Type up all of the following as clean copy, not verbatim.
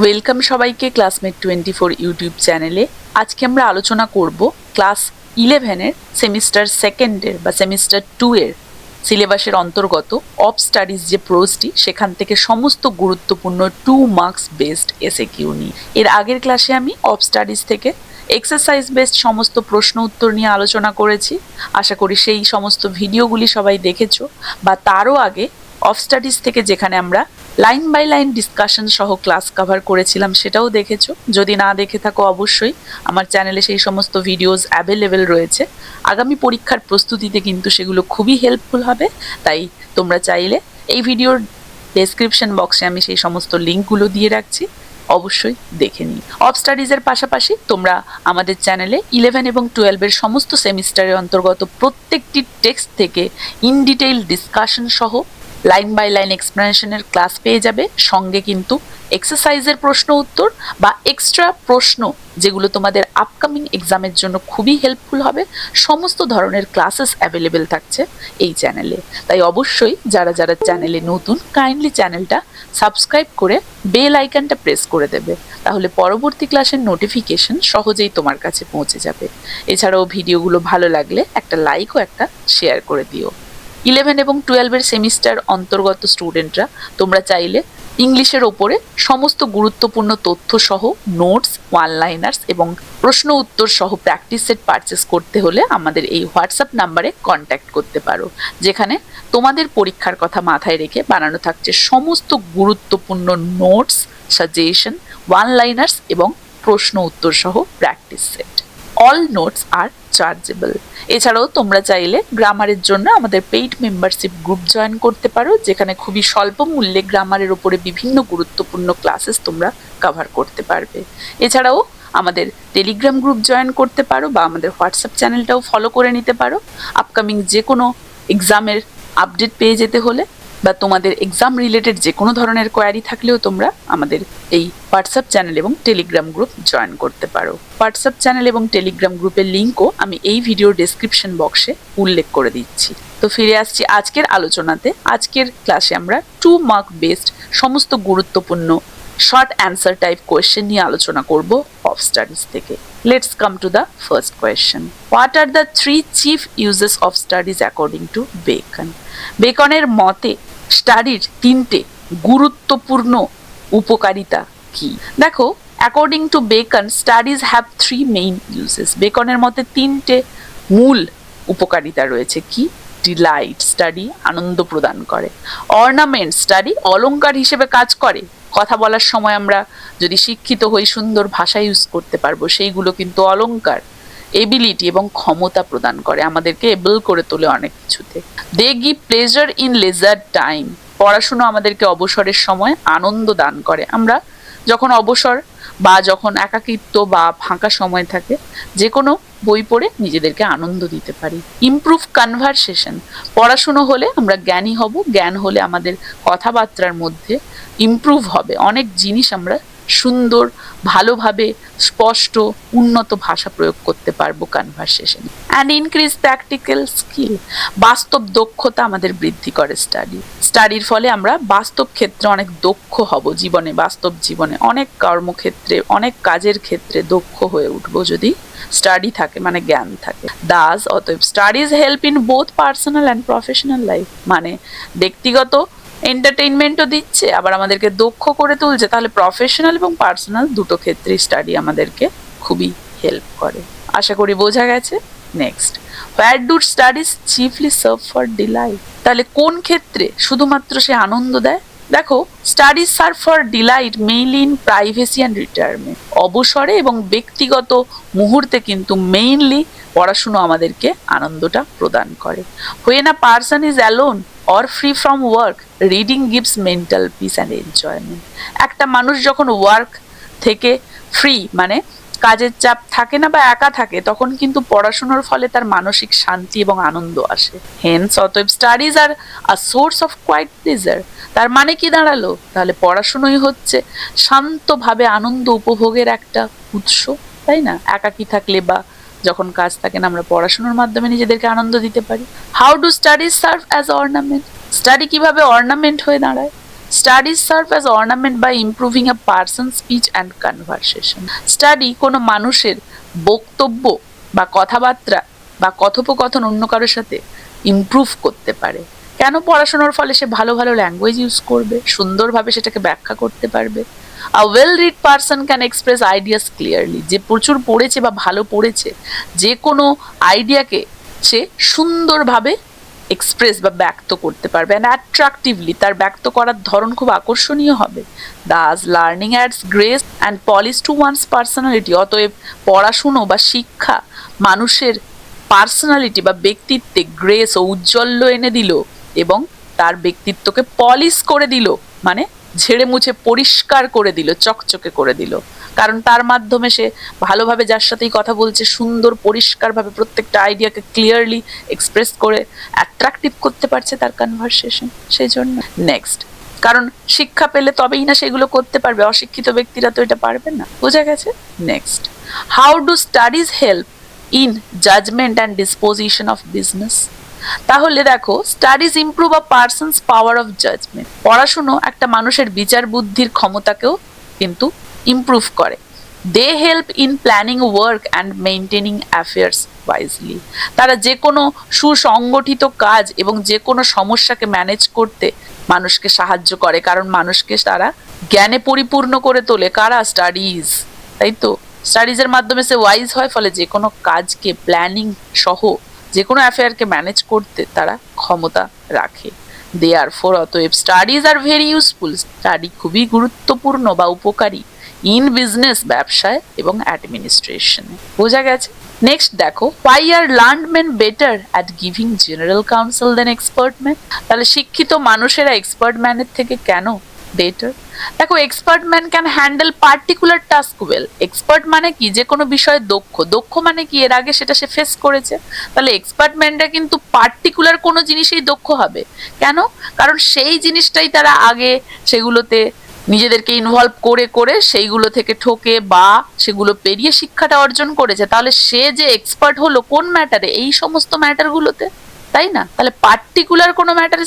Welcome সবাইকে classmate 24 YouTube চ্যানেলে। আজকে আমরা আলোচনা করব ক্লাস 11-এর সেমিস্টার সেকেন্ডের বা সেমিস্টার 2-এর সিলেবাসের অন্তর্গত অফ স্টাডিজ যে প্রোজটি, সেখান থেকে সমস্ত গুরুত্বপূর্ণ 2 মার্কস বেসড এসএকিউ নিয়ে। এর আগের ক্লাসে আমি অফ স্টাডিজ থেকে এক্সারসাইজ বেসড সমস্ত প্রশ্ন উত্তর নিয়ে আলোচনা করেছি। আশা করি সেই সমস্ত ভিডিওগুলি সবাই দেখেছো, বা তারও আগে অফ স্টাডিজ থেকে যেখানে আমরা লাইন বাই লাইন ডিসকাশন সহ ক্লাস কভার করেছিলাম সেটাও দেখেছো। যদি না দেখে থাকো অবশ্যই আমার চ্যানেলে সেই সমস্ত ভিডিওস অ্যাভেলেবেল রয়েছে। আগামী পরীক্ষার প্রস্তুতিতে কিন্তু সেগুলো খুবই হেল্পফুল হবে, তাই তোমরা চাইলে এই ভিডিওর ডেসক্রিপশন বক্সে আমি সেই সমস্ত লিঙ্কগুলো দিয়ে রাখছি, অবশ্যই দেখে নিই। অফ স্টাডিজের পাশাপাশি তোমরা আমাদের চ্যানেলে 11 এবং 12-এর সমস্ত সেমিস্টারের অন্তর্গত প্রত্যেকটি টেক্সট থেকে ইন ডিটেইল ডিসকাশন সহ লাইন বাই লাইন এক্সপ্লেনেশনের ক্লাস পেয়ে যাবে। সঙ্গে কিন্তু এক্সারসাইজের প্রশ্ন উত্তর বা এক্সট্রা প্রশ্ন, যেগুলো তোমাদের আপকামিং এক্সামের জন্য খুবই হেল্পফুল হবে, সমস্ত ধরনের ক্লাসেস অ্যাভেলেবেল থাকছে এই চ্যানেলে। তাই অবশ্যই যারা যারা চ্যানেলে নতুন, কাইন্ডলি চ্যানেলটা সাবস্ক্রাইব করে বেল আইকনটা প্রেস করে দেবে, তাহলে পরবর্তী ক্লাসের নোটিফিকেশন সহজেই তোমার কাছে পৌঁছে যাবে। এছাড়াও ভিডিওগুলো ভালো লাগলে একটা লাইক ও একটা শেয়ার করে দিও। 11 এবং 12-এর সেমিস্টার অন্তর্গত স্টুডেন্টরা তোমরা চাইলে ইংলিশের ওপরে সমস্ত গুরুত্বপূর্ণ তথ্য সহ নোটস, ওয়ান লাইনার্স এবং প্রশ্ন উত্তর সহ প্র্যাকটিস সেট পারচেস করতে হলে আমাদের এই হোয়াটসঅ্যাপ নাম্বারে কন্ট্যাক্ট করতে পারো, যেখানে তোমাদের পরীক্ষার কথা মাথায় রেখে বানানো থাকছে সমস্ত গুরুত্বপূর্ণ নোটস, সাজেশন, ওয়ান লাইনার্স এবং প্রশ্ন উত্তর সহ প্র্যাকটিস সেট। অল নোটস আর চার্জেবল। এছাড়াও তোমরা চাইলে গ্রামারের জন্য আমাদের পেইড মেম্বারশিপ গ্রুপ জয়েন করতে পারো, যেখানে খুবই স্বল্প মূল্যে গ্রামারের ওপরে বিভিন্ন গুরুত্বপূর্ণ ক্লাসেস তোমরা কভার করতে পারবে। এছাড়াও আমাদের টেলিগ্রাম গ্রুপ জয়েন করতে পারো বা আমাদের হোয়াটসঅ্যাপ চ্যানেলটাও ফলো করে নিতে পারো। আপকামিং যে কোনো এক্সামের আপডেট পেয়ে যেতে হলে বা তোমাদের এক্সাম রিলেটেড যে কোনো ধরনের কোয়ারি থাকলেও তোমরা আমাদের এই হোয়াটসঅ্যাপ চ্যানেল এবং টেলিগ্রাম গ্রুপ জয়েন করতে পারো। হোয়াটসঅ্যাপ চ্যানেল এবং টেলিগ্রাম গ্রুপের লিঙ্কও আমি এই ভিডিওর ডেসক্রিপশন বক্সে উল্লেখ করে দিচ্ছি। তো ফিরে আসছি আজকের আলোচনাতে। আজকের ক্লাসে আমরা 2 মার্ক বেসড সমস্ত গুরুত্বপূর্ণ শর্ট অ্যান্সার টাইপ কোয়েশ্চেন নিয়ে আলোচনা করব অফ স্টাডিজ থেকে। Let's come to the first question. What are the 3 chief uses of studies according to Bacon? বেকনের মতে স্টাডির 3টে গুরুত্বপূর্ণ উপকারিতা কি? দেখো, according to Bacon, studies have 3 main uses. বেকনের মতে 3টে মূল উপকারিতা রয়েছে। কি? ডিলাইট, স্টাডি আনন্দ প্রদান করে। অর্নামেন্ট, স্টাডি অলংকার হিসেবে কাজ করে। কথা বলার সময় আমরা যদি শিক্ষিত হই, সুন্দর ভাষা ইউজ করতে পারবো, সেইগুলো কিন্তু অলংকার। এবিলিটি এবং ক্ষমতা প্রদান করে, আমাদেরকে এবল করে তোলে অনেক কিছুতে। They give pleasure in leisure time, পড়াশুনো আমাদেরকে অবসরের সময় আনন্দ দান করে। আমরা যখন অবসর বা যখন একাকিত্ব বা ফাঁকা সময় থাকে, যে কোনো বই পড়ে নিজেদেরকে আনন্দ দিতে পারি। ইমপ্রুভ কনভারসেশন, পড়াশুনো হলে আমরা জ্ঞানী হব, জ্ঞান হলে আমাদের কথাবার্তার মধ্যে ইমপ্রুভ হবে, অনেক জিনিস আমরা সুন্দর, ভালোভাবে, স্পষ্ট, উন্নত ভাষা প্রয়োগ করতে পারবো conversation. And increase practical skill, বাস্তব দক্ষতা আমাদের বৃদ্ধি করে স্টাডি। স্টাডির ফলে আমরা বাস্তব ক্ষেত্রে অনেক দক্ষ হব, জীবনে, বাস্তব জীবনে অনেক কর্মক্ষেত্রে, অনেক কাজের ক্ষেত্রে দক্ষ হয়ে উঠবো যদি স্টাডি থাকে, মানে জ্ঞান থাকে। দাস, অতএব studies help in both personal and professional life, মানে ব্যক্তিগত এন্টারটেইনমেন্টও দিচ্ছে, আবার আমাদেরকে দক্ষ করে তুলছে। তাহলে প্রফেশনাল এবং পার্সোনাল দুটো ক্ষেত্রে স্টাডি আমাদেরকে খুবই হেল্প করে। আশা করি বোঝা গেছে। Next, where do studies chiefly serve for delight? তাহলে কোন ক্ষেত্রে শুধুমাত্র সে আনন্দ দেয়? দেখো, studies serve for delight mainly in privacy and retirement, অবসরে এবং ব্যক্তিগত মুহূর্তে কিন্তু মেইনলি পড়াশুনো আমাদেরকে আনন্দটা প্রদান করে। When a person is alone or free from work, reading gives mental peace and enjoyment. একটা মানুষ যখন ওয়ার্ক থেকে ফ্রি, মানে কাজের চাপ থাকে না বা একা থাকে, তখন কিন্তু পড়াশোনার ফলে তার মানসিক শান্তি এবং আনন্দ আসে। হেন্স, অতএব studies are a source of quite pleasure. তার মানে কি দাঁড়ালো? তাহলে পড়াশোনাই হচ্ছে শান্তভাবে আনন্দ উপভোগের একটা উৎস, তাই না? একাকী থাকলে বা যখন কাজ থাকে না, আমরা পড়াশোনার মাধ্যমে নিজেদেরকে আনন্দ দিতে পারি। How do studies serve as ornament? Study কিভাবে অর্নামেন্ট হয়ে দাঁড়ায়? Studies serve as ornament by improving a person's speech and conversation. Study কোনো মানুষের বক্তব্য বা কথাবার্তা বা কথোপকথন অন্য কারোর সাথে ইমপ্রুভ করতে পারে। কেন? পড়াশোনার ফলে সে ভালো ভালো ল্যাঙ্গুয়েজ ইউজ করবে, সুন্দরভাবে সেটাকে ব্যাখ্যা করতে পারবে। A well-read person can express ideas clearly. যে প্রচুর পড়েছে বা ভালো পড়েছে, যে কোনো আইডিয়াকে সে সুন্দরভাবে এক্সপ্রেস বা ব্যক্ত করতে পারবে, অ্যান্ড অ্যাট্রাকটিভলি, তার ব্যক্ত করার ধরন খুব আকর্ষণীয় হবে। Thus learning adds grace and polish to one's personality. অতএব পড়াশুনো বা শিক্ষা মানুষের পার্সোনালিটি বা ব্যক্তিত্বে গ্রেস ও উজ্জ্বল্য এনে দিল এবং তার ব্যক্তিত্বকে পলিশ করে দিল, মানে ঝেড়ে মুছে পরিষ্কার করে দিল, চকচকে করে দিল। কারণ তার মাধ্যমে সে ভালোভাবে যার সাথেই কথা বলছে, সুন্দর পরিষ্কারভাবে প্রত্যেকটা আইডিয়াকে ক্লিয়ারলি এক্সপ্রেস করে অ্যাট্রাকটিভ করতে পারছে তার কনভারসেশন। সেই জন্য নেক্সট, কারণ শিক্ষা পেলে তবেই না সেগুলো করতে পারবে, অশিক্ষিত ব্যক্তিরা তো এটা পারবে না। বোঝা গেছে? Next, how do studies help in judgment and disposition of business? তাহলে দেখো, studies improve a person's power of judgment. পড়াশুনো একটা মানুষের বিচার বুদ্ধির ক্ষমতাকেও কিন্তু ইমপ্রুভ করে। They help in planning work and maintaining affairs wisely. তারা যে কোনো সুসংগঠিত কাজ এবং যে কোনো সমস্যাকে ম্যানেজ করতে মানুষকে সাহায্য করে, কারণ মানুষকে তারা জ্ঞানে পরিপূর্ণ করে তোলে। কারা? স্টাডিজ, তাই তো। স্টাডিজের মাধ্যমে সে ওয়াইজ হয়, ফলে যে কোনো কাজকে প্ল্যানিং সহ যে কোনো অ্যাফেয়ারকে ম্যানেজ করতে তারা ক্ষমতা রাখে। দেয়ারফর, অতএব studies are very useful. Study খুবই গুরুত্বপূর্ণ বা উপকারী ইন বিজনেস, ব্যবসায় এবং অ্যাডমিনিস্ট্রেশনে। বোঝা গেছে? নেক্সট দেখো, why are learned men better at giving general counsel than expert man? তাহলে শিক্ষিত মানুষেরা এক্সপার্ট ম্যানের থেকে কেন বেটার? দেখো, expert man can handle particular task well. Expert মানে কি? যে কোনো বিষয়ে দক্ষ। দক্ষ মানে কি? এর আগে সেটা সে ফেস করেছে। তাহলে এক্সপার্ট ম্যানরা কিন্তু পার্টিকুলার কোনো জিনিসেই দক্ষ হবে। কেন? কারণ সেই জিনিসটাই তারা আগে সেগুলোতে নিজেদেরকে ইনভলভ করে করে সেইগুলো থেকে ঠকে বা সেগুলো পেরিয়ে শিক্ষাটা অর্জন করেছে। তাহলে সে যে এক্সপার্ট হলো কোন ম্যাটারে? এই সমস্ত ম্যাটারগুলোতে, তাই না? তাহলে পার্টিকুলার কোনো ম্যাটারে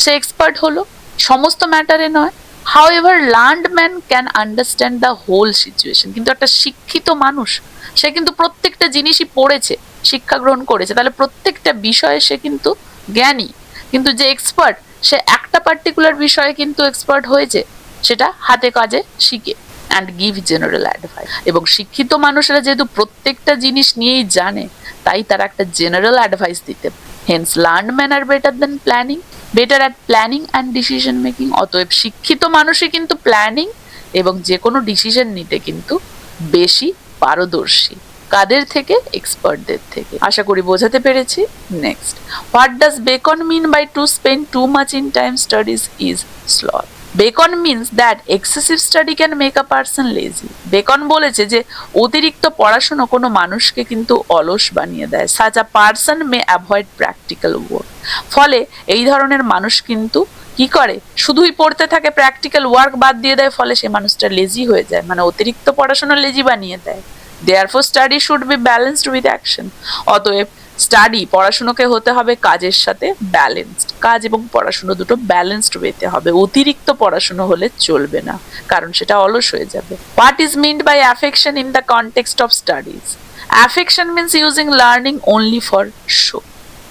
সে এক্সপার্ট হলো, সমস্ত ম্যাটারে নয়। However, learned man can understand the whole situation. কিন্তু একটা শিক্ষিত মানুষ, সে কিন্তু প্রত্যেকটা জিনিসই পড়েছে, শিক্ষা গ্রহণ করেছে, তাহলে প্রত্যেকটা বিষয়ে সে কিন্তু জ্ঞানী। কিন্তু যে এক্সপার্ট, সে একটা পার্টিকুলার বিষয়ে কিন্তু এক্সপার্ট হয়েছে, সেটা হাতে কাজে শিখে। And give general advice. এবং শিক্ষিত মানুষেরা যেহেতু প্রত্যেকটা জিনিস নিয়েই জানে, তাই তারা একটা জেনারেল অ্যাডভাইস দিতে পারে। Hence learned man are better than planning, better at planning and decision making. অতএব শিক্ষিত মানুষই কিন্তু প্ল্যানিং এবং যে কোনো ডিসিশন নিতে কিন্তু বেশি পারদর্শী। কাদের থেকে? এক্সপার্টদের থেকে। আশা করি বোঝাতে পেরেছি। Next, what does Bacon mean by to spend too much in time studies is sloth? Bacon means that excessive study can make a person lazy. Bacon বলেছে যে অতিরিক্ত পড়াশোনা কোনো মানুষকে কিন্তু অলস বানিয়ে দেয়। Such a person May avoid practical work. ফলে এই ধরনের মানুষ কিন্তু কি করে? শুধুই পড়তে থাকে, প্র্যাকটিক্যাল ওয়ার্ক বাদ দিয়ে দেয়, ফলে সে মানুষটা লেজি হয়ে যায়, মানে অতিরিক্ত পড়াশোনা লেজি বানিয়ে দেয়। Therefore study should B balanced with action. অতএব স্টাডি, পড়াশুনোকে হতে হবে কাজের সাথে ব্যালেন্সড। কাজ এবং পড়াশুনো দুটো ব্যালেন্সড হতে হবে। অতিরিক্ত পড়াশুনো হলে চলবে না, কারণ সেটা অলস হয়ে যাবে। What is meant by affection in the context of studies? Affection means using learning only for show.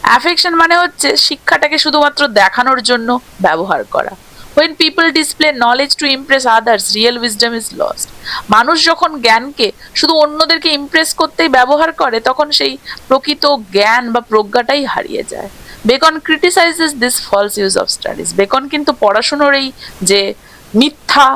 Affection মানে হচ্ছে শিক্ষাটাকে শুধুমাত্র দেখানোর জন্য ব্যবহার করা। When people display knowledge to impress others, real wisdom is lost. মানুষ যখন জ্ঞানকে শুধু অন্যদেরকে ইমপ্রেস করতেই ব্যবহার করে, তখন সেই প্রকৃত জ্ঞান বা প্রজ্ঞাটাই হারিয়ে যায়। Bacon criticises this false use of studies. Bacon কিন্তু পড়াশুনোর এই যে মিথ্যা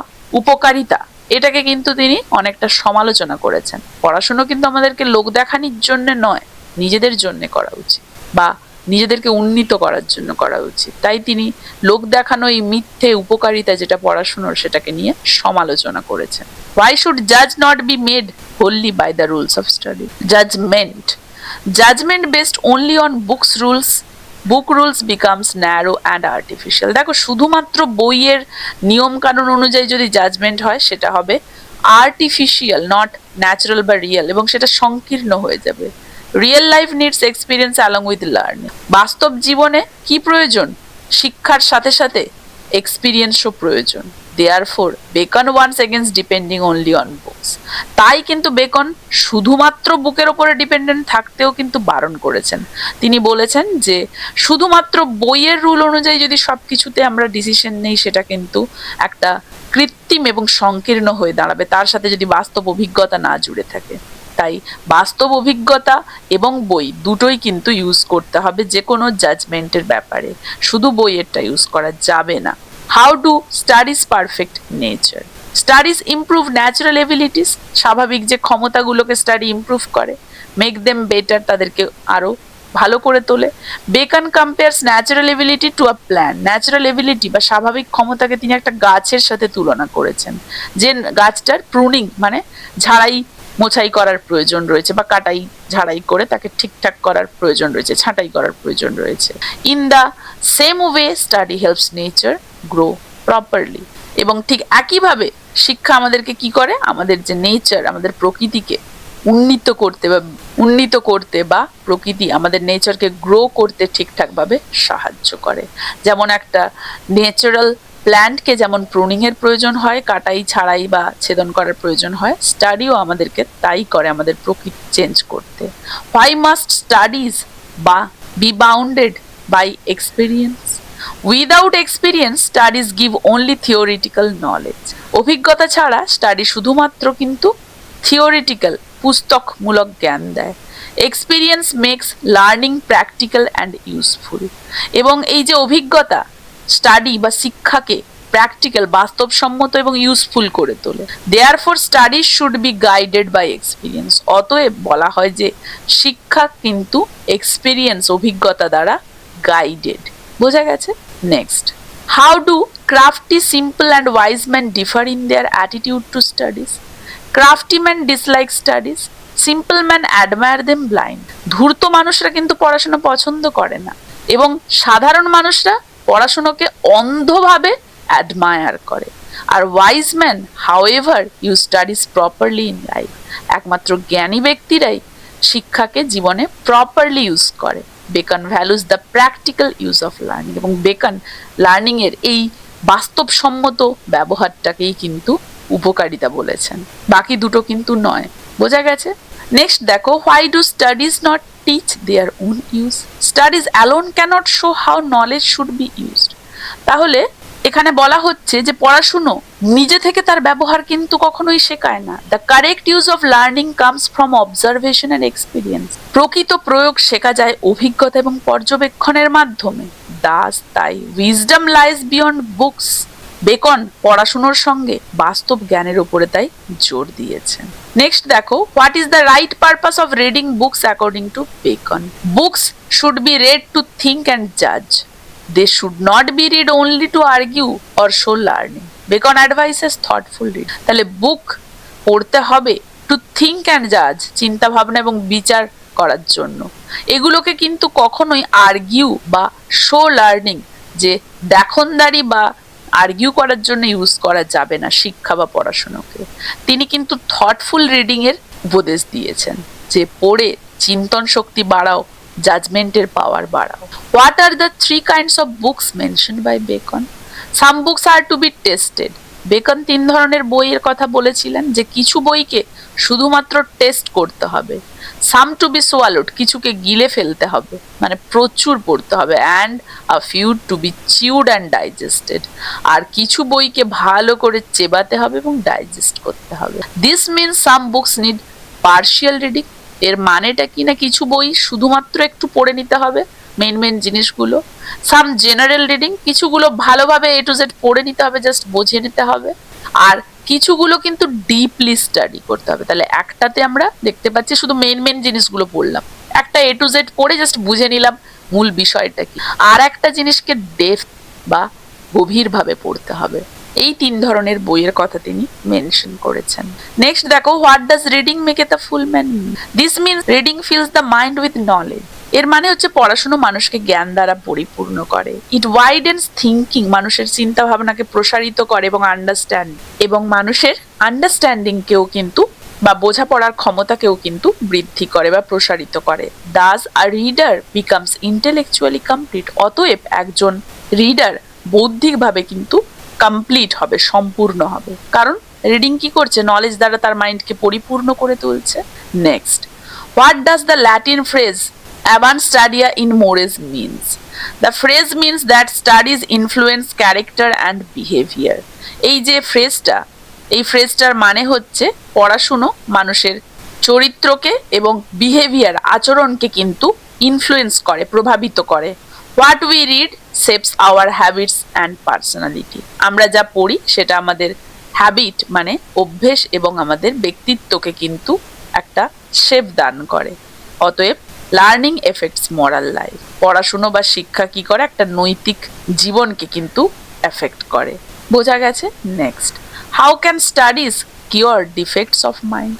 উপকারিতা, এটাকে কিন্তু তিনি অনেকটা সমালোচনা করেছেন। পড়াশুনো কিন্তু আমাদেরকে লোক দেখানির জন্য নয়, নিজেদের জন্য করা উচিত বা নিজেদেরকে উন্নীত করার জন্য করা উচিত। তাই তিনি লোক দেখানো এই মিথ্যে উপকারিতা যেটা পড়াশুনোর, সেটাকে নিয়ে সমালোচনা করেছেন। Why should judge not be made wholly by the rules of study? Judgment based only on book rules becomes narrow and artificial. দেখো, শুধুমাত্র বইয়ের নিয়ম কানুন অনুযায়ী যদি জাজমেন্ট হয়, সেটা হবে আর্টিফিশিয়াল, নট ন্যাচারাল বা রিয়েল, এবং সেটা সংকীর্ণ হয়ে যাবে। Real life needs experience along with learning. বাস্তব জীবনে কি প্রয়োজন? শিক্ষার সাথে সাথে এক্সপিরিয়েন্সও প্রয়োজন। Therefore Bacon warns against depending only on books. তাই কিন্তু বেকন শুধুমাত্র বুকের ওপরে ডিপেন্ডেন্ট থাকতেও কিন্তু বারণ করেছেন। তিনি বলেছেন যে শুধুমাত্র বইয়ের রুল অনুযায়ী যদি সবকিছুতে আমরা ডিসিশন নেই, সেটা কিন্তু একটা কৃত্রিম এবং সংকীর্ণ হয়ে দাঁড়াবে, তার সাথে যদি বাস্তব অভিজ্ঞতা না জুড়ে থাকে। তাই বাস্তব অভিজ্ঞতা এবং বই দুটোই কিন্তু ইউজ করতে হবে যে কোনো জাজমেন্টের ব্যাপারে, শুধু বইয়েরটা ইউজ করা যাবে না। How do studies perfect nature? Studies improve natural abilities, স্বাভাবিক যে ক্ষমতাগুলোকে স্টাডি ইমপ্রুভ করে, মেক দেম বেটার, তাদেরকে আরো ভালো করে তোলে। Beacon compares natural ability to a plant. Natural ability বা স্বাভাবিক ক্ষমতাকে তিনি একটা গাছের সাথে তুলনা করেছেন, যে গাছটার প্রুনিং মানে ঝাড়াই মোছাই করার প্রয়োজন রয়েছে, বা কাটাই ঝাড়াই করে তাকে ঠিকঠাক করার প্রয়োজন রয়েছে, ছাঁটাই করার প্রয়োজন রয়েছে। In the same way study helps nature grow properly. এবং ঠিক একইভাবে শিক্ষা আমাদেরকে কি করে, আমাদের যে নেচার, আমাদের প্রকৃতিকে উন্নীত করতে বা প্রকৃতি আমাদের নেচারকে গ্রো করতে ঠিকঠাকভাবে সাহায্য করে। যেমন একটা ন্যাচারাল প্ল্যান্টকে যেমন প্রুনিং এর প্রয়োজন হয়, কাটাই ছাড়াই বা ছেদন করার প্রয়োজন হয়, স্টাডিও আমাদেরকে তাই করে, আমাদের প্রকৃতি চেঞ্জ করতে। হোয়াই মাস্ট স্টাডিজ বা be bounded by experience? Without experience studies give only theoretical knowledge. অভিজ্ঞতা ছাড়া স্টাডি শুধুমাত্র কিন্তু থিওরিটিক্যাল পুস্তকমূলক জ্ঞান দেয়। Experience makes learning practical and useful. এবং এই যে অভিজ্ঞতা স্টাডি বা শিক্ষাকে প্র্যাকটিক্যাল বাস্তবসম্মত এবং ইউজফুল করে তোলে। Therefore study should be guided by experience. অতএব বলা হয় যে শিক্ষা কিন্তু এক্সপিরিয়েন্স অভিজ্ঞতা দ্বারা গাইডেড। বোঝা গেছে? Next, how do crafty simple and wise man differ in their attitude to studies? Crafty man dislike studies, simple man admire them blind. ধূর্ত মানুষরা কিন্তু পড়াশোনা পছন্দ করে না, এবং সাধারণ মানুষরা পড়াশোনাকে অন্ধভাবে অ্যাডমায়ার করে। আর wise man however use studies properly in life. একমাত্র জ্ঞানী ব্যক্তিরাই শিক্ষাকে জীবনে প্রপারলি ইউজ করে। Bacon values the practical use of learning. এবং বেকন লার্নিং এর এই বাস্তবসম্মত ব্যবহারটাকেই কিন্তু উপকারিতা বলেছেন, বাকি দুটো কিন্তু নয়। বোঝা গেছে? নেক্সট দেখো, why do studies not teach their own use? Studies alone cannot show how knowledge should be used. তাহলে এখানে বলা হচ্ছে যে পড়াশুনো নিজে থেকে তার ব্যবহার কিন্তু কখনোই শেখায় না। The correct use of learning comes from observation and experience. প্রকৃত প্রয়োগ শেখা যায় অভিজ্ঞতা এবং পর্যবেক্ষণের মাধ্যমে। তাই wisdom lies beyond books. Beacon পড়াশুনোর সঙ্গে বাস্তব জ্ঞানের উপরে তাই জোর দিয়েছেন। নেক্সট দেখো, what is the right purpose of reading books according to beacon? Books should be red to think and জাজ। They should not be read only to argue or show learning. Bacon advises thoughtful read. তাহলে বুক পড়তে হবে to think and জাজ, চিন্তা ভাবনা এবং বিচার করার জন্য। এগুলোকে কিন্তু কখনোই আর্গিউ বা শো লার্নিং, যে দেখনদারি বা আর্গিউ করার জন্য ইউজ করা যাবে না শিক্ষা বা পড়াশোনাকে। তিনি কিন্তু থটফুল রিডিং এর উপদেশ দিয়েছেন, যে পড়ে চিন্তন শক্তি বাড়াও, জাজমেন্টের পাওয়ার বাড়াও। What are the three kinds of books mentioned by Bacon? Some books are to be tasted. Bacon 3 ধরনের বইয়ের কথা বলেছিলেন, যে কিছু বইকে শুধুমাত্র টেস্ট করতে হবে। সাম টু বি সোয়ালোড, কিছুকে গিলে ফেলতে হবে, মানে প্রচুর পড়তে হবে। And a few to be chewed and digested, আর কিছু বইকে ভালো করে চেবাতে হবে এবং ডাইজেস্ট করতে হবে। This means some books need partial reading. এর মানেটা কি না, কিছু বই শুধুমাত্র একটু পড়ে নিতে হবে মেন জিনিসগুলো। সাম জেনারেল রিডিং, কিছুগুলো ভালোভাবে এ টু জেড পড়ে নিতে হবে, জাস্ট বুঝে নিতে হবে। আর কিছুগুলো কিন্তু ডিপলি স্টাডি করতে হবে। তাহলে একটাতে আমরা দেখতে পাচ্ছি শুধু মেন জিনিসগুলো পড়লাম, একটা এ টু জেড পড়ে জাস্ট বুঝে নিলাম মূল বিষয়টা কি। আর একটা জিনিসকে ডেপথ বা গভীরভাবে পড়তে হবে। এই 3 ধরনের বইয়ের কথা তিনি মেনশন করেছেন। নেক্সট দেখো, what does reading make a the full man? This means reading feels the mind with knowledge. এর মানে হচ্ছে পড়াশোনা মানুষকে জ্ঞান দ্বারা পরিপূর্ণ করে। ইট ওয়াইডেন্স থিঙ্কিং, মানুষের চিন্তা ভাবনাকে প্রসারিত করে এবং মানুষের আন্ডারস্ট্যান্ডিংকেও কিন্তু বা বোঝাপড়ার ক্ষমতাকেও কিন্তু বৃদ্ধি করে বা প্রসারিত করে। দাস আ রিডার বিকামস ইন্টেলেকচুয়ালি কমপ্লিট। অতএব একজন রিডার বৌদ্ধিকভাবে কিন্তু কমপ্লিট হবে, সম্পূর্ণ হবে। কারণ রিডিং কি করছে, নলেজ দ্বারা তার মাইন্ডকে পরিপূর্ণ করে তুলছে। Next, what does the Latin phrase avant stadia in mores means? The phrase means that studies influence character and behavior. এই যে ফ্রেজটা, এই ফ্রেজটার মানে হচ্ছে পড়াশুনো মানুষের চরিত্রকে এবং বিহেভিয়ার, আচরণকে কিন্তু ইনফ্লুয়েন্স করে, প্রভাবিত করে। What we read shapes our habits and personality. আমরা যা পড়ি সেটা আমাদের হ্যাবিট মানে অভ্যেস এবং আমাদের ব্যক্তিত্বকে কিন্তু একটা শেপ দান করে। অতএব লার্নিং এফেক্টস মরাল লাইফ। পড়াশুনো বা শিক্ষা কি করে, একটা নৈতিক জীবনকে কিন্তু এফেক্ট করে। বোঝা গেছে? Next, how can studies cure defects of mind?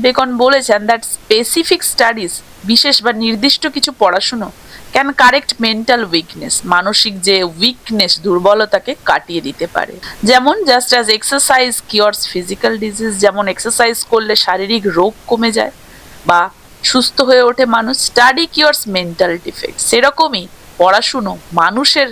Beacon বলেছেন দ্যাট স্পেসিফিক স্টাডিজ, বিশেষ বা নির্দিষ্ট কিছু পড়াশুনো, ক্যান কারেক্ট মেন্টাল উইকনেস, মানসিক যে উইকনেস, দুর্বলতাকে কাটিয়ে দিতে পারে। যেমন just as exercise cures physical disease, যেমন এক্সারসাইজ করলে শারীরিক রোগ কমে যায় বা সুস্থ হয়ে ওঠে মানুষ, স্টাডি কিওরস মেন্টাল ডিফেক্ট, সেরকমই পড়াশুনো মানুষের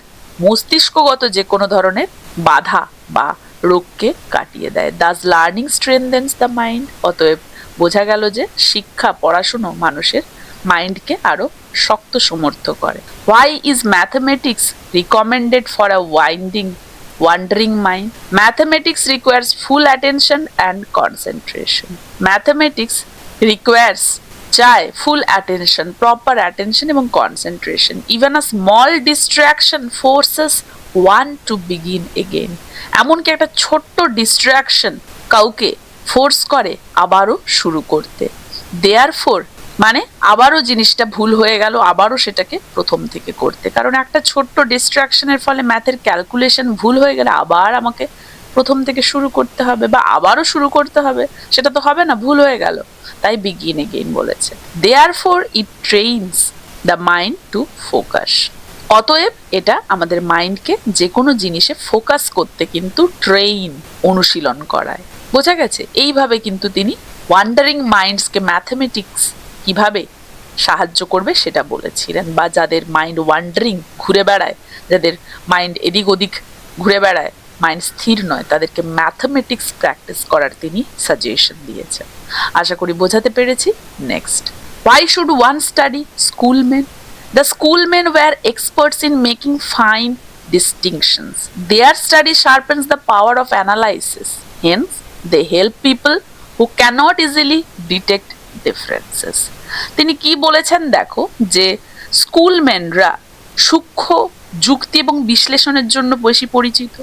মস্তিষ্কগত যে কোনো ধরনের বাধা বা রোগকে কাটিয়ে দেয়। Thus learning strengthens the mind. অতএব বোঝা গেল যে শিক্ষা, পড়াশুনো মানুষের মাইন্ডকে আরো শক্ত সমর্থ করে। Why is mathematics recommended for a wandering mind? Mathematics requires full attention and concentration. Mathematics requires, চায় ফুল অ্যাটেনশন, প্রপার অ্যাটেনশন এবং concentration. Even a small distraction forces one to begin again. এমনকি একটা ছোট্ট ডিস্ট্র্যাকশন কাউকে ফোর্স করে আবারও শুরু করতে। দেয়ারফোর মানে আবারও জিনিসটা ভুল হয়ে গেল, আবারও সেটাকে প্রথম থেকে করতে। কারণ একটা ছোট্ট ডিস্ট্র্যাকশনের ফলে ম্যাথের ক্যালকুলেশন ভুল হয়ে গেলে আবার আমাকে প্রথম থেকে শুরু করতে হবে বা আবারও শুরু করতে হবে, সেটা তো হবে না, ভুল হয়ে গেল। তাই বিগিন এগেইন বলেছে। Therefore it trains the mind to focus. অতএব এটা আমাদের মাইন্ডকে যে কোনো জিনিসে ফোকাস করতে কিন্তু অনুশীলন করায়। বোঝা গেছে? এইভাবে কিন্তু তিনি ওয়ান্ডারিং মাইন্ডসকে ম্যাথমেটিক্স কিভাবে সাহায্য করবে সেটা বলেছিলেন। বা যাদের মাইন্ড ওয়ান্ডারিং, ঘুরে বেড়ায়, যাদের মাইন্ড এদিক ওদিক ঘুরে বেড়ায়, মাইন্ড স্থির নয়, তাদেরকে ম্যাথমেটিক্স প্র্যাকটিস করার তিনি সাজেশন দিয়েছেন। আশা করি বোঝাতে পেরেছি। Next, why should one study? Schoolmen. The schoolmen were experts in making fine distinctions. Their study sharpens the power of analysis. Hence, they help people who cannot easily detect differences. তিনি কি বলেছেন দেখো, যে স্কুলম্যানরা সূক্ষ্ম যুক্তি এবং বিশ্লেষণের জন্য বেশি পরিচিত।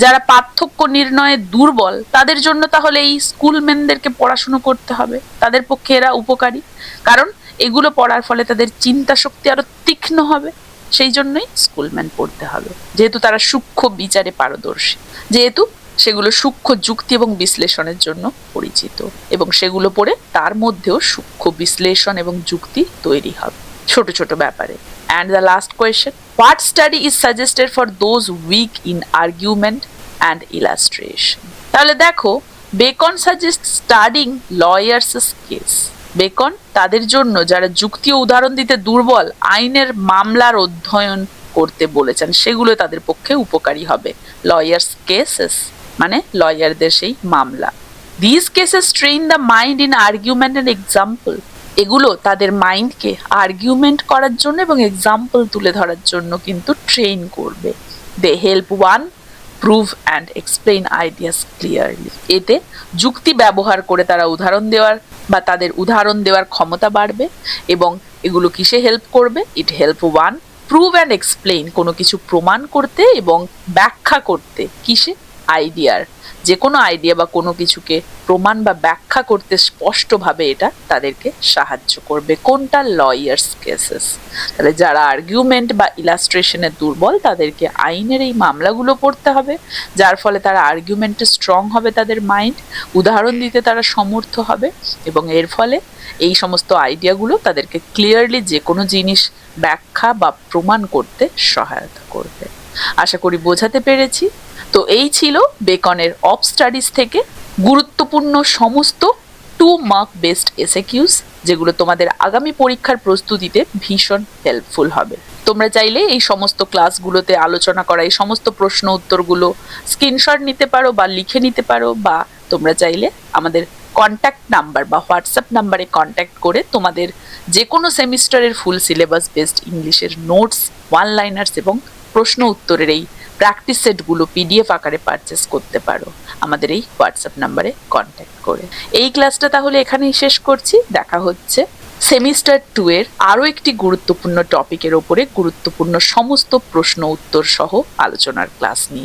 যারা পার্থক্য নির্ণয়ে দুর্বল তাদের জন্য তাহলে এই স্কুলম্যানদেরকে পড়াশুনো করতে হবে, তাদের পক্ষে এরা উপকারী। কারণ এগুলো পড়ার ফলে তাদের চিন্তা শক্তি আরো তীক্ষ্ণ হবে, সেই জন্যই স্কুলম্যান পড়তে হবে। যেহেতু তারা সূক্ষ্ম বিচারে পারদর্শী, যেহেতু সেগুলো সূক্ষ্ম যুক্তি এবং বিশ্লেষণের জন্য পরিচিত, এবং সেগুলো পড়ে তার মধ্যেও সূক্ষ্ম বিশ্লেষণ এবং যুক্তি তৈরি হবে ছোট ছোট ব্যাপারে। And the last question, what study is suggested for those weak in argument and illustration? তাহলে দেখো, Bacon suggest studying lawyers case. Bacon তাদের জন্য যারা যুক্তি ও উদাহরণ দিতে দুর্বল, আইনের মামলার অধ্যয়ন করতে বলেছেন, সেগুলো তাদের পক্ষে উপকারী হবে। লয়ার্স কেসেস মানে লয়ারদের সেই মামলা। This cases train the mind in argument and example. এগুলো তাদের মাইন্ডকে আর্গুমেন্ট করার জন্য এবং এক্সাম্পল তুলে ধরার জন্য কিন্তু ট্রেন করবে। They help one prove and explain ideas clearly. এতে যুক্তি ব্যবহার করে তারা উদাহরণ দেওয়ার বা তাদের উদাহরণ দেওয়ার ক্ষমতা বাড়বে। এবং এগুলো কিসে হেল্প করবে? It help one prove and explain, কোনো কিছু প্রমাণ করতে এবং ব্যাখ্যা করতে। কিসে? আইডিয়ার, যে কোনো আইডিয়া বা কোনো কিছুকে প্রমাণ বা ব্যাখ্যা করতে স্পষ্টভাবে এটা তাদেরকে সাহায্য করবে। কোনটা? Lawyers cases. তাহলে যারা আর্গুমেন্ট বা ইলাস্ট্রেশনে দুর্বল তাদেরকে আইনের এই মামলাগুলো পড়তে হবে, যার ফলে তারা আর্গুমেন্টে স্ট্রং হবে, তাদের মাইন্ড উদাহরণ দিতে তারা সমর্থ হবে, এবং এর ফলে এই সমস্ত আইডিয়াগুলো তাদেরকে ক্লিয়ারলি যে কোনো জিনিস ব্যাখ্যা বা প্রমাণ করতে সহায়তা করবে। আশা করি বোঝাতে পেরেছি। তো এই ছিল বেকনের অফ স্টাডিজ থেকে গুরুত্বপূর্ণ সমস্ত 2 মার্ক বেসড এসএকিউস, যেগুলো তোমাদের আগামী পরীক্ষার প্রস্তুতিতে ভীষণ হেল্পফুল হবে। তোমরা চাইলে এই সমস্ত ক্লাসগুলোতে আলোচনা করা এই সমস্ত প্রশ্ন উত্তরগুলো স্ক্রিনশট নিতে পারো বা লিখে নিতে পারো, বা তোমরা চাইলে আমাদের কন্ট্যাক্ট নাম্বার বা হোয়াটসঅ্যাপ নাম্বারে কন্ট্যাক্ট করে তোমাদের যে কোনো সেমিস্টারের ফুল সিলেবাস বেসড ইংলিশের নোটস, ওয়ান লাইনার্স এবং প্রশ্ন উত্তরের এই প্র্যাকটিস সেটগুলো পিডিএফ আকারে পারচেস করতে পারো আমাদের এই হোয়াটসঅ্যাপ নাম্বারে কন্ট্যাক্ট করে। এই ক্লাসটা তাহলে এখানেই শেষ করছি। দেখা হচ্ছে সেমিস্টার 2 এর আরও একটি গুরুত্বপূর্ণ টপিকের ওপরে, গুরুত্বপূর্ণ সমস্ত প্রশ্ন উত্তর সহ আলোচনার ক্লাস নিয়ে।